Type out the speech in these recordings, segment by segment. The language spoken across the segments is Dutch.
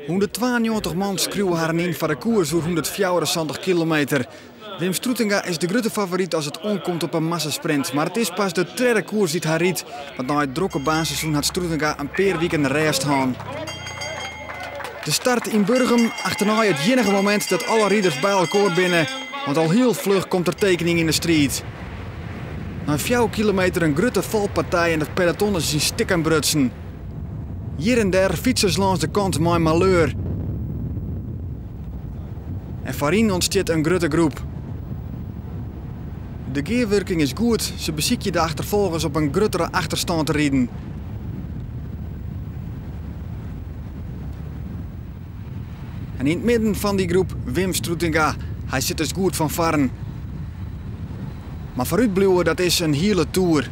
192 man schreeuwen haar in voor de koers over 174 kilometer. Wim Stroetinga is de grote favoriet als het onkomt op een massasprint. Maar het is pas de derde koers die hij riet. Want na het drukke baanseizoen had Stroetinga een paar weken rest gehad. De start in Burgum achterna het enige moment dat alle rieders bij elkaar binnen. Want al heel vlug komt er tekening in de street. Na 4 kilometer een grote valpartij en het peloton is in stik en brutsen. Hier en daar fietsers langs de kant met malheur. En voorin ontstaat een grote groep. De gearwerking is goed, ze bezieken de achtervolgers op een grotere achterstand te rijden. En in het midden van die groep Wim Stroetinga. Hij zit dus goed van varen. Maar vooruitbluwen, dat is een hele tour.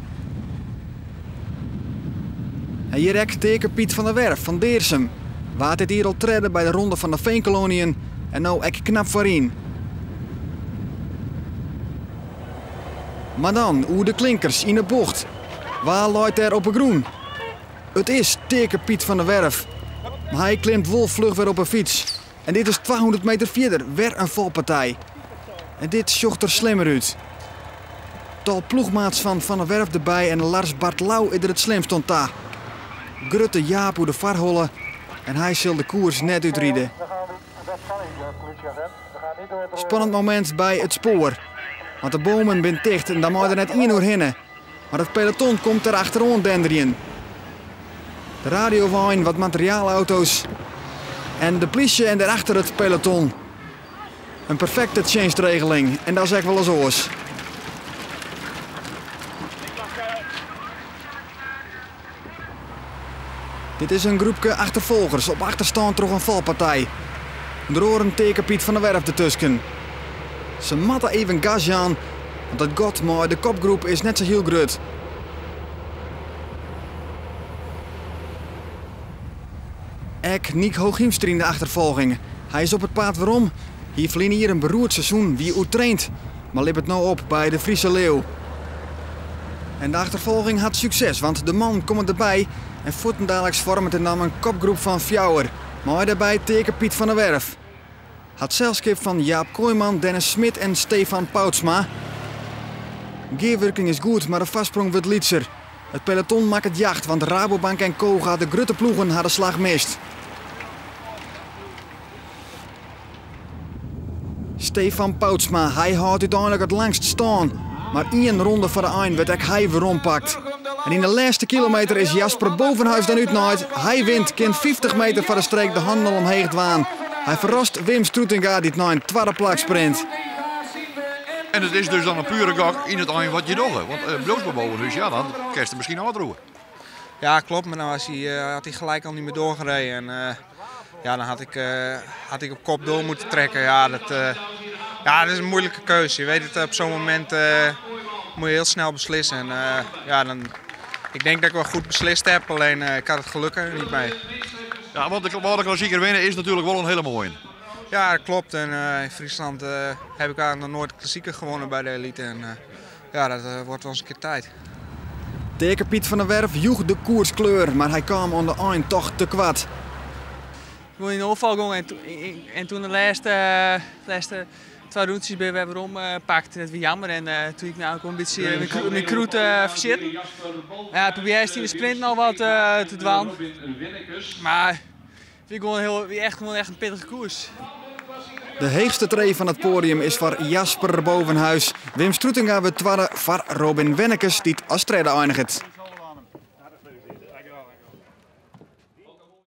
En hier rekt teken Piet van der Werf van Deersum. Waart dit hier al treden bij de ronde van de Veenkoloniën en nou ek knap voorin. Maar dan, hoe de klinkers in de bocht. Waar looit er op een groen? Het is teken Piet van der Werf. Maar hij klimt wel vlug weer op een fiets. En dit is 200 meter verder, weer een valpartij. En dit zocht er slimmer uit. Tal ploegmaats van der Werf erbij en Lars Bartlau is er het slim stond daar. Grutte Jaap hoe de varhollen en hij zal de koers net uitrijden. Spannend moment bij het spoor. Want de bomen zijn dicht en daar moet er net 1 uur heen. Maar het peloton komt er achterom denderen. De radiowijn, wat materiaalauto's. En de politie en daarachter het peloton. Een perfecte change-regeling. En dat zeg ik wel eens oors. Dit is een groepje achtervolgers op achterstand door een valpartij. Er hoort teken Piet van der Werf ertussen. Ze matten even gas aan, want het got maar de kopgroep is net zo heel groot. Ek Niek Hooghiemster in de achtervolging. Hij is op het paard waarom. Hier verliezen hier een beroerd seizoen wie u traint. Maar lip het nou op bij de Friese Leeuw. En de achtervolging had succes, want de man komt erbij. En voetendaallijks vormt het dan een kopgroep van Fjouwer. Maar daarbij teken Piet van der Werf. Het zelfskip van Jaap Kooijman, Dennis Smit en Stefan Poutsma. Gearwerking is goed, maar de vastsprong wordt lietser. Het peloton maakt het jacht, want Rabobank en Koga, de grote ploegen, hadden slag mist. Stefan Poutsma, hij houdt uiteindelijk het langst staan. Maar 1 ronde voor de eind werd hij weer ompakt. En in de laatste kilometer is Jasper Bovenhuis dan uitnaaid. Hij wint, kind 50 meter van de streek de handel omheen waan. Hij verrast Wim Stroetinga die naar een tweede plek sprint. En het is dus dan een pure gok in het eind wat je doet. Want Bloosbaar Bovenhuis, ja, dan kerst er misschien uitroeien. Ja, klopt. Maar nou had hij gelijk al niet meer doorgereden. En ja, dan had ik op kop door moeten trekken. Ja, dat is een moeilijke keuze. Je weet het, op zo'n moment moet je heel snel beslissen. En, ja, ik denk dat ik wel goed beslist heb, alleen ik had het geluk er niet mee. Ja, want de klassieker winnen is natuurlijk wel een hele mooie. Ja, dat klopt. En in Friesland heb ik eigenlijk nog nooit de klassieker gewonnen bij de elite. En ja, dat wordt wel eens een keer tijd. Teken Piet van der Werf joeg de koerskleur, maar hij kwam aan de eind toch te kwad. Ik wil in de overval gaan en toen de laatste 2 routes ben we weer ompakt. Dat was jammer en toen ik nou een beetje mijn kroet verzitten. Ja, probeer eerst in de sprint nog wat te dwalen. Maar ik vind echt een pittige koers. De heegste tree van het podium is voor Jasper Bovenhuis. Wim Stroetinga werd tweede voor Robin Wennekes die als tweede eindigt.